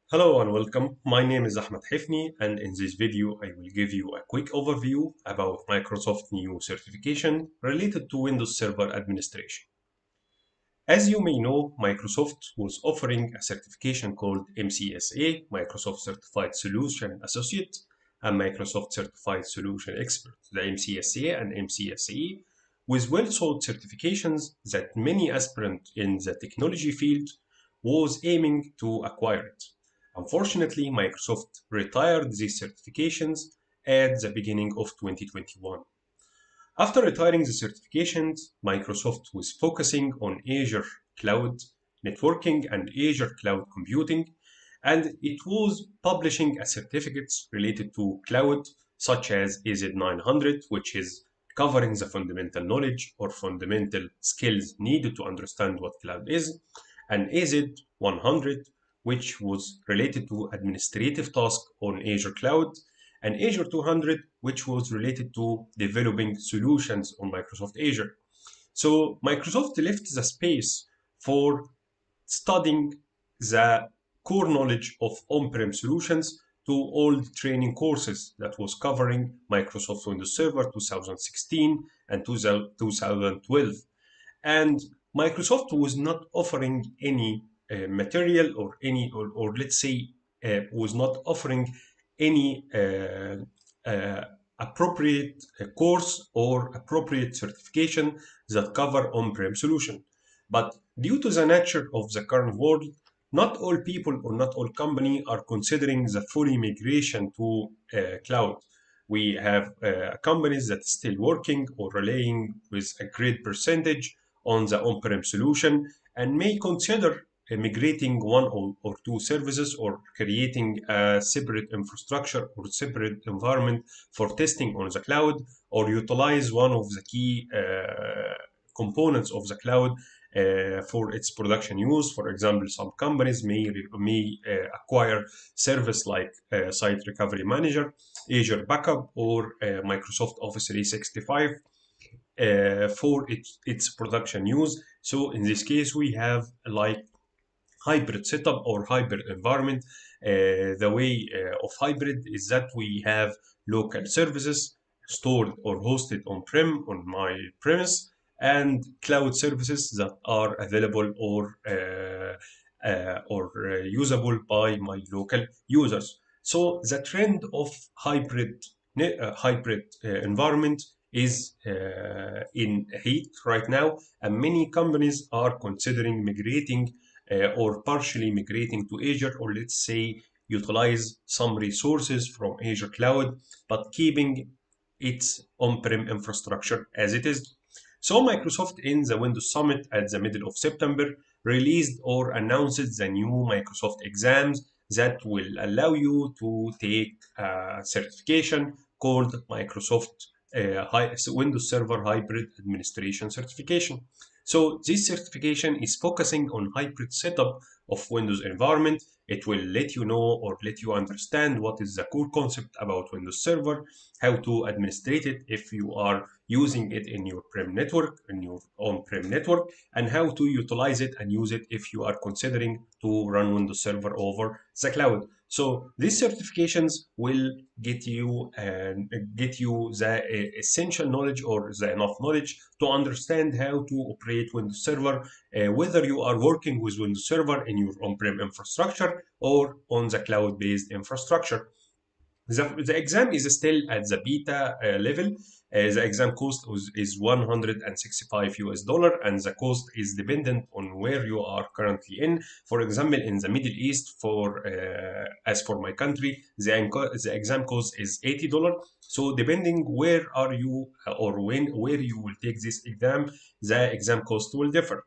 Hello and welcome. My name is Ahmed Hifni, and in this video, I will give you a quick overview about Microsoft new certification related to Windows Server Administration. As you may know, Microsoft was offering a certification called MCSA, Microsoft Certified Solution Associate, and Microsoft Certified Solution Expert, the MCSA and MCSE, with well-sought certifications that many aspirants in the technology field was aiming to acquire it. Unfortunately, Microsoft retired these certifications at the beginning of 2021. After retiring the certifications, Microsoft was focusing on Azure Cloud Networking and Azure Cloud Computing, and it was publishing certificates related to cloud, such as AZ-900, which is covering the fundamental knowledge or fundamental skills needed to understand what cloud is, and AZ-100, which was related to administrative tasks on Azure Cloud, and Azure 200, which was related to developing solutions on Microsoft Azure. So Microsoft left the space for studying the core knowledge of on-prem solutions to old training courses that was covering Microsoft Windows Server 2016 and 2012. And Microsoft was not offering any material or let's say was not offering any appropriate course or appropriate certification that cover on-prem solution. But due to the nature of the current world, not all people or not all company are considering the full migration to cloud. We have companies that are still working or relying with a great percentage on the on-prem solution and may consider migrating one or two services or creating a separate infrastructure or separate environment for testing on the cloud or utilize one of the key components of the cloud for its production use. For example, some companies may acquire service like Site Recovery Manager, Azure Backup, or Microsoft Office 365 for its production use. So in this case, we have like hybrid setup or hybrid environment. The way of hybrid is that we have local services stored or hosted on-prem on my premise and cloud services that are available or usable by my local users. So the trend of hybrid environment is in heat right now, and many companies are considering migrating or partially migrating to Azure, or let's say utilize some resources from Azure Cloud, but keeping its on-prem infrastructure as it is. So Microsoft in the Windows Summit at the middle of September released or announced the new Microsoft exams that will allow you to take a certification called Microsoft Windows Server Hybrid Administration Certification. So this certification is focusing on hybrid setup of Windows environment. It will let you know or let you understand what is the core concept about Windows Server, how to administrate it if you are using it in your prem network, in your on-prem network, and how to utilize it and use it if you are considering to run Windows Server over the cloud. So these certifications will get you the essential knowledge or the enough knowledge to understand how to operate Windows Server, whether you are working with Windows Server in your on-prem infrastructure or on the cloud-based infrastructure. The exam is still at the beta level. The exam cost is 165 US dollar, and the cost is dependent on where you are currently in. For example, in the Middle East, as for my country, the exam cost is $80. So depending where are you or where you will take this exam, the exam cost will differ.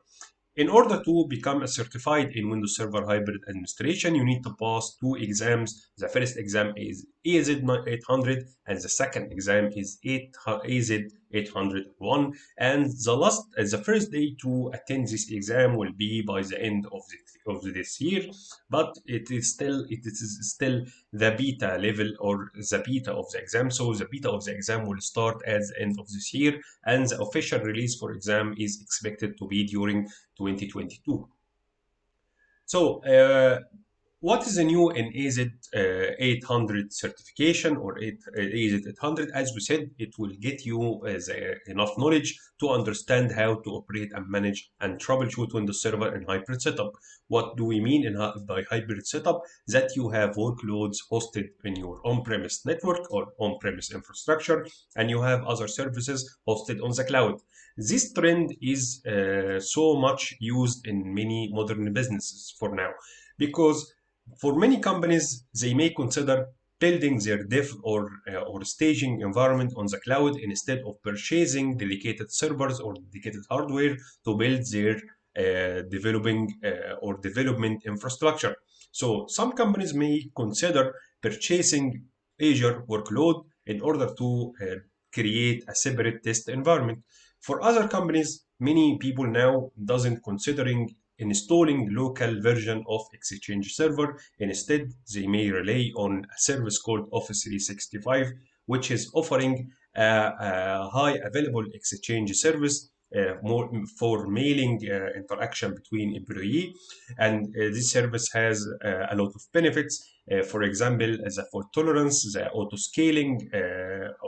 In order to become a certified in Windows Server Hybrid Administration, you need to pass two exams. The first exam is AZ-800 and the second exam is AZ-801. And the first day to attend this exam will be by the end of this year, but it is still the beta level or the beta of the exam. So the beta of the exam will start at the end of this year, and the official release for exam is expected to be during 2022. So What is the new in AZ-800 certification or AZ-800? As we said, it will get you enough knowledge to understand how to operate and manage and troubleshoot Windows Server in hybrid setup. What do we mean by hybrid setup? That you have workloads hosted in your on-premise network or on-premise infrastructure, and you have other services hosted on the cloud. This trend is so much used in many modern businesses for now because for many companies, they may consider building their dev or staging environment on the cloud instead of purchasing dedicated servers or dedicated hardware to build their developing or development infrastructure. So some companies may consider purchasing Azure workload in order to create a separate test environment. For other companies, many people now doesn't considering installing local version of Exchange Server. Instead, they may rely on a service called Office 365, which is offering a high available Exchange service more for mailing interaction between employee, and this service has a lot of benefits. For example, the fault tolerance, the auto scaling,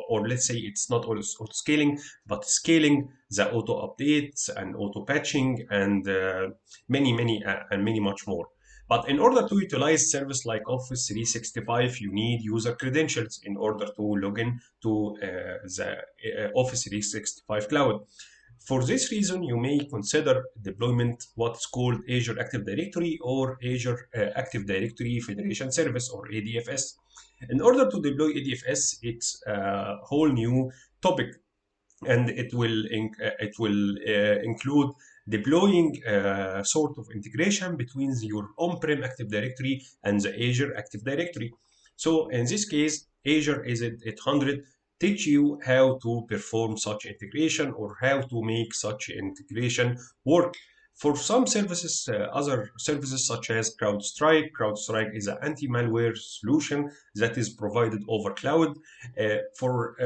or let's say it's not auto scaling, but scaling, the auto updates and auto patching, and many much more. But in order to utilize service like Office 365, you need user credentials in order to log in to the Office 365 cloud. For this reason, you may consider deployment what's called Azure Active Directory or Azure Active Directory Federation Service or ADFS. In order to deploy ADFS, it's a whole new topic, and it will include deploying a sort of integration between your on-prem Active Directory and the Azure Active Directory. So in this case, Azure AZ-800 teach you how to perform such integration or how to make such integration work. For some services, other services such as CrowdStrike is an anti-malware solution that is provided over cloud. For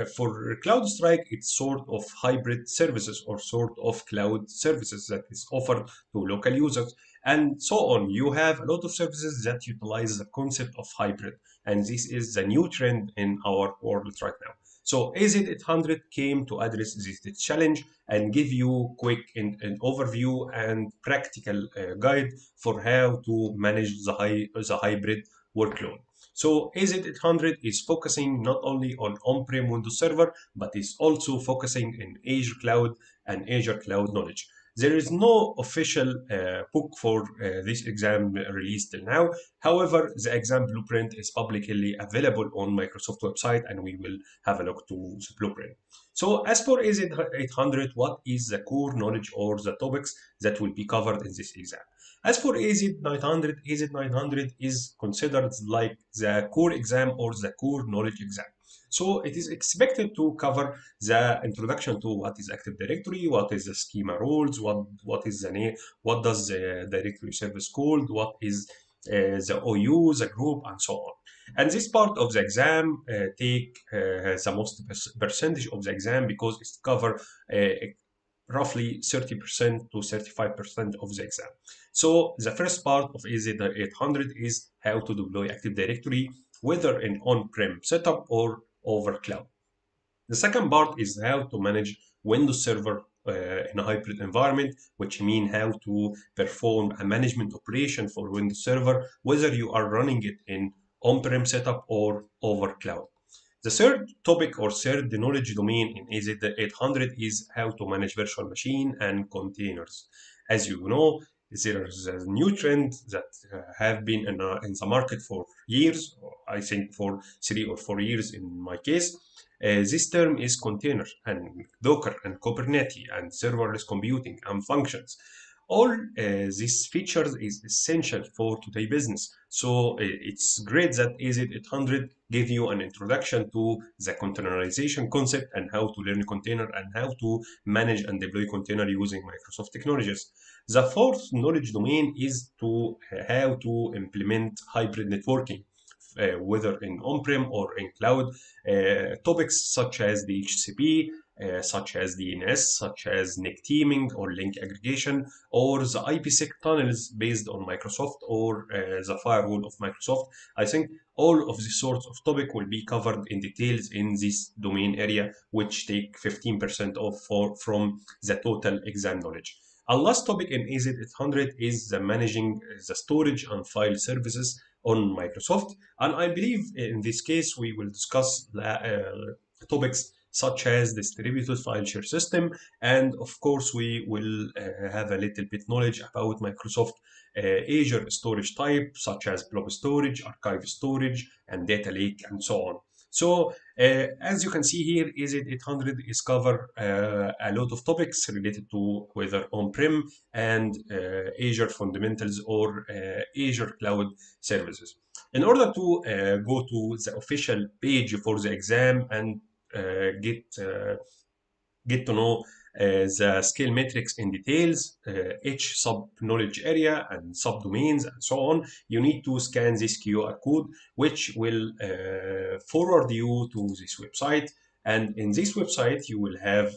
CloudStrike, it's sort of hybrid services or sort of cloud services that is offered to local users, and so on. You have a lot of services that utilize the concept of hybrid, and this is the new trend in our world right now. So AZ-800 came to address this challenge and give you quick an overview and practical guide for how to manage the hybrid workload. So AZ-800 is focusing not only on on-prem Windows Server, but is also focusing in Azure Cloud and Azure Cloud Knowledge. There is no official book for this exam released till now. However, the exam blueprint is publicly available on Microsoft website, and we will have a look to the blueprint. So as for AZ-800, what is the core knowledge or the topics that will be covered in this exam? As for AZ-900, AZ-900 is considered like the core exam or the core knowledge exam. So it is expected to cover the introduction to what is Active Directory, what is the schema roles, what is the name, what does the directory service called, what is the OU, the group, and so on. And this part of the exam take the most percentage of the exam because it's cover roughly 30% to 35% of the exam. So the first part of AZ-800 is how to deploy Active Directory, whether in on-prem setup or over cloud. The second part is how to manage Windows Server in a hybrid environment, which means how to perform a management operation for Windows Server, whether you are running it in on-prem setup or over cloud. The third topic or third knowledge domain in AZ-800 is how to manage virtual machine and containers. As you know, there is a new trend that have been in the market for years, I think for 3 or 4 years in my case. This term is container and Docker and Kubernetes and serverless computing and functions. All these features is essential for today's business. So it's great that AZ-800 give you an introduction to the containerization concept and how to learn container and how to manage and deploy container using Microsoft technologies. The fourth knowledge domain is to how to implement hybrid networking. Whether in on-prem or in cloud, topics such as the HCP, such as DNS, such as NIC teaming or link aggregation, or the IPsec tunnels based on Microsoft, or the firewall of Microsoft. I think all of these sorts of topic will be covered in details in this domain area, which take 15% off from the total exam knowledge. Our last topic in AZ-800 is the managing the storage and file services on Microsoft. And I believe in this case, we will discuss topics such as distributed file share system. And of course, we will have a little bit knowledge about Microsoft Azure storage type, such as blob storage, archive storage, and data lake, and so on. So as you can see here, AZ-800 is cover a lot of topics related to whether on-prem and Azure fundamentals or Azure cloud services. In order to go to the official page for the exam and get to know the skill metrics in details, each sub-knowledge area and subdomains and so on, you need to scan this QR code, which will forward you to this website. And in this website, you will have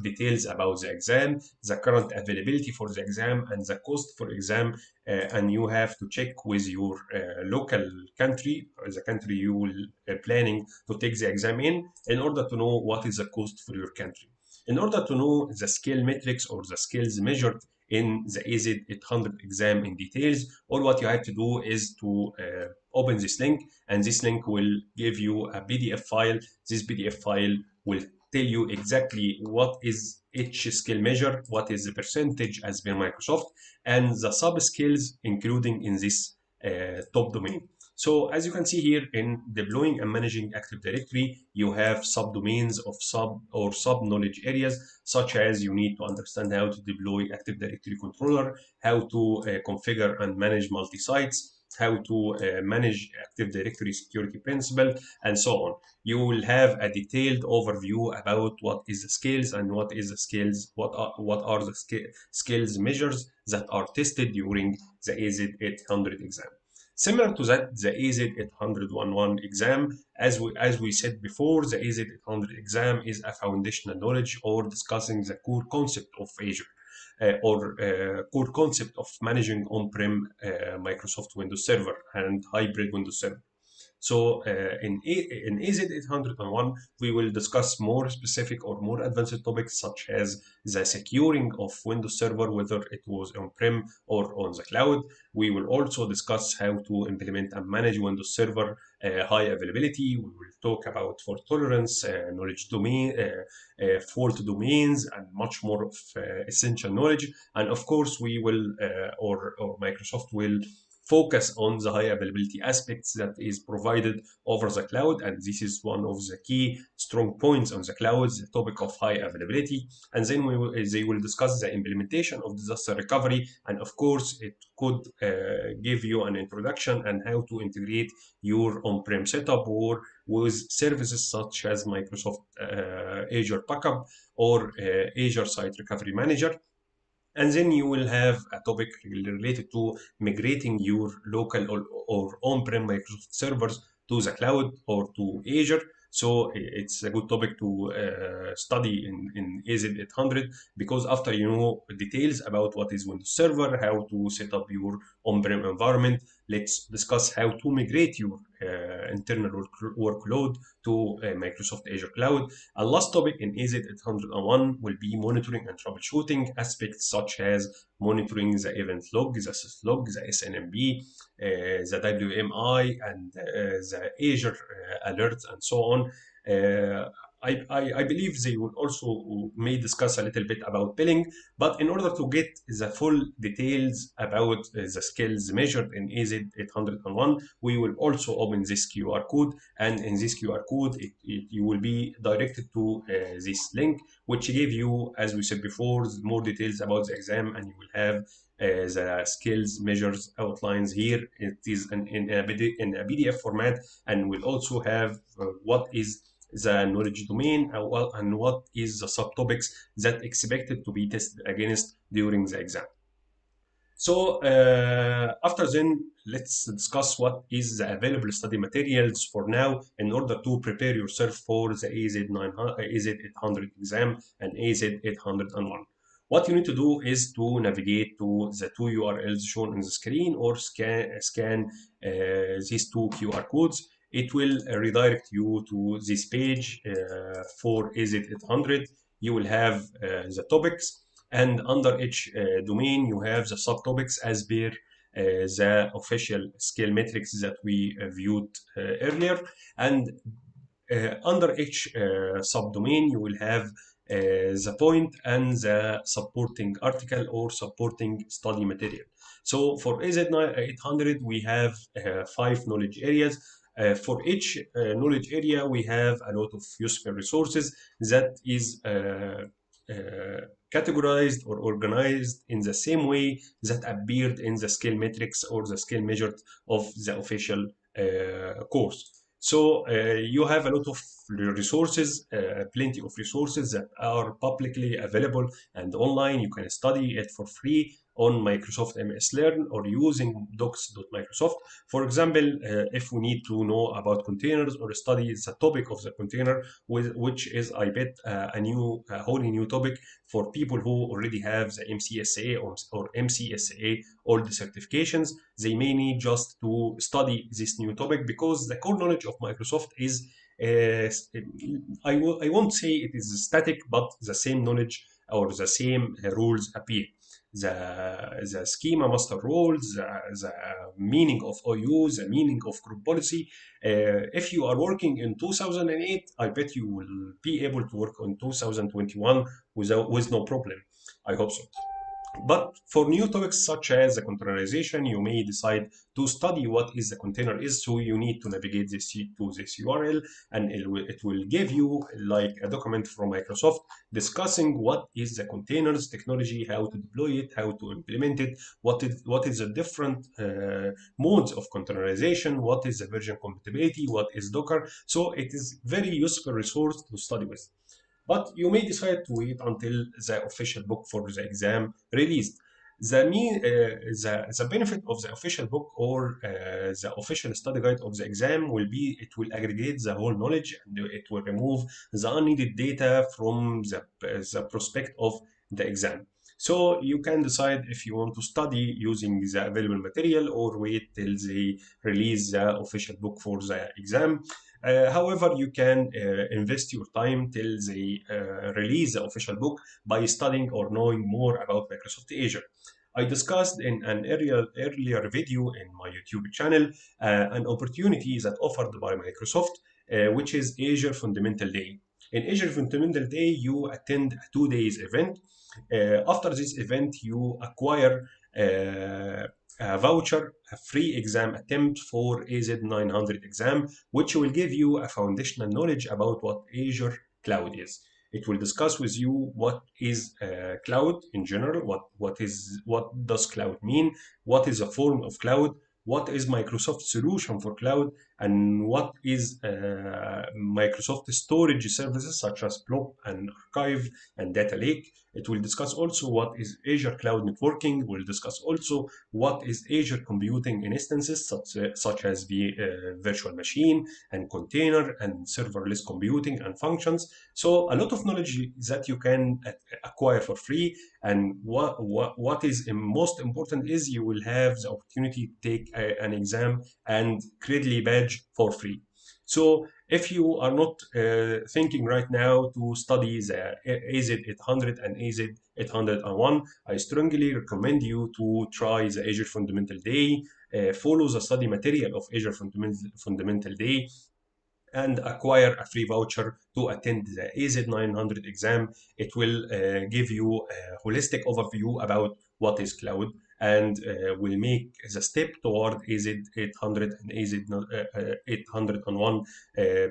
details about the exam, the current availability for the exam, and the cost for exam. And you have to check with your local country, or the country you will planning to take the exam in order to know what is the cost for your country. In order to know the skill metrics or the skills measured in the AZ-800 exam in details, all what you have to do is to open this link, and this link will give you a PDF file. This PDF file will tell you exactly what is each skill measure, what is the percentage as per Microsoft, and the sub skills including in this top domain. So as you can see here, in deploying and managing Active Directory, you have subdomains of sub knowledge areas, such as you need to understand how to deploy Active Directory controller, how to configure and manage multi-sites, how to manage Active Directory security principle, and so on. You will have a detailed overview about what is the skills and what is the skills, what are the skills measures that are tested during the AZ-800 exam. Similar to that, the AZ-801 exam, as we said before, the AZ-800 exam is a foundational knowledge or discussing the core concept of Azure. Or core concept of managing on-prem Microsoft Windows Server and hybrid Windows Server. So in AZ-801, we will discuss more specific or more advanced topics such as the securing of Windows Server, whether it was on-prem or on the cloud. We will also discuss how to implement and manage Windows Server high availability. We will talk about fault tolerance, knowledge domain, fault domains, and much more of essential knowledge. And of course, we will, or Microsoft will focus on the high availability aspects that is provided over the cloud. And this is one of the key strong points on the cloud, the topic of high availability. And then they will discuss the implementation of disaster recovery. And of course, it could give you an introduction and how to integrate your on-prem setup or with services such as Microsoft Azure Backup or Azure Site Recovery Manager. And then you will have a topic related to migrating your local or on-prem Microsoft servers to the cloud or to Azure. So it's a good topic to study in AZ-800, because after you know details about what is Windows Server, how to set up your on-prem environment, let's discuss how to migrate your internal workload to Microsoft Azure Cloud. A last topic in AZ-801 will be monitoring and troubleshooting aspects such as monitoring the event log, the syslog, the SNMP, the WMI, and the Azure alerts, and so on. I believe they will also may discuss a little bit about billing, but in order to get the full details about the skills measured in AZ-801, we will also open this QR code, and in this QR code, you will be directed to this link, which give you, as we said before, more details about the exam, and you will have the skills measures outlines here. It is in a PDF format, and will also have what is the knowledge domain and what is the subtopics that expected to be tested against during the exam. So after then, let's discuss what is the available study materials for now in order to prepare yourself for the AZ-900, AZ-800 exam and AZ-801. What you need to do is to navigate to the two URLs shown on the screen or scan these two QR codes. It will redirect you to this page for AZ-800. You will have the topics, and under each domain you have the subtopics as per the official scale metrics that we viewed earlier. And under each subdomain you will have the point and the supporting article or supporting study material. So for AZ-800 we have 5 knowledge areas. For each knowledge area we have a lot of useful resources that is categorized or organized in the same way that appeared in the scale metrics or the scale measured of the official course. So you have a lot of resources, plenty of resources that are publicly available and online. You can study it for free on Microsoft MS Learn or using docs.microsoft. For example, if we need to know about containers or study the topic of the container, which is, I bet, a wholly new topic for people who already have the MCSA or MCSA, all the certifications. They may need just to study this new topic because the core knowledge of Microsoft is, I won't say it is static, but the same knowledge or the same rules appear. The schema master rules, the meaning of OU, the meaning of group policy. If you are working in 2008, I bet you will be able to work on 2021 with no problem. I hope so. But for new topics such as the containerization, you may decide to study what is the container is. So you need to navigate to this URL, and it will give you like a document from Microsoft discussing what is the containers technology, how to deploy it, how to implement it, what is the different modes of containerization, what is the version compatibility, what is Docker. So it is very useful resource to study with. But you may decide to wait until the official book for the exam released. The benefit of the official book or the official study guide of the exam will be it will aggregate the whole knowledge and it will remove the unneeded data from the prospect of the exam. So you can decide if you want to study using the available material or wait till they release the official book for the exam. However, you can invest your time till they release the official book by studying or knowing more about Microsoft Azure. I discussed in an earlier video in my YouTube channel an opportunity that offered by Microsoft, which is Azure Fundamental Day. In Azure Fundamental Day, you attend a 2 days event. After this event, you acquire a voucher, a free exam attempt for AZ-900 exam, which will give you a foundational knowledge about what Azure Cloud is. It will discuss with you what is cloud in general, what does cloud mean, what is a form of cloud, what is Microsoft's solution for cloud, and what is Microsoft storage services such as Blob and Archive and Data Lake. It will discuss also what is Azure Cloud Networking. We'll discuss also what is Azure Computing Instances such as the virtual machine and container and serverless computing and functions. So a lot of knowledge that you can acquire for free. And what is most important is you will have the opportunity to take an exam and creditly badge for free. So if you are not thinking right now to study the AZ-800 and AZ-801, I strongly recommend you to try the Azure Fundamental Day, follow the study material of Azure Fundamental Day, and acquire a free voucher to attend the AZ-900 exam. It will give you a holistic overview about what is cloud and will make the step toward AZ-800 and AZ-801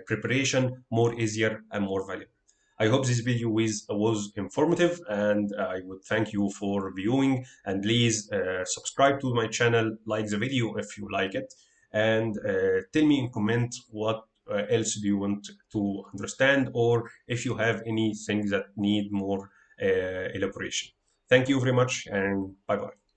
preparation more easier and more valuable. I hope this video was informative, and I would thank you for viewing, and please subscribe to my channel, like the video if you like it, and tell me in comment what else do you want to understand, or if you have anything that need more elaboration. Thank you very much, and bye bye.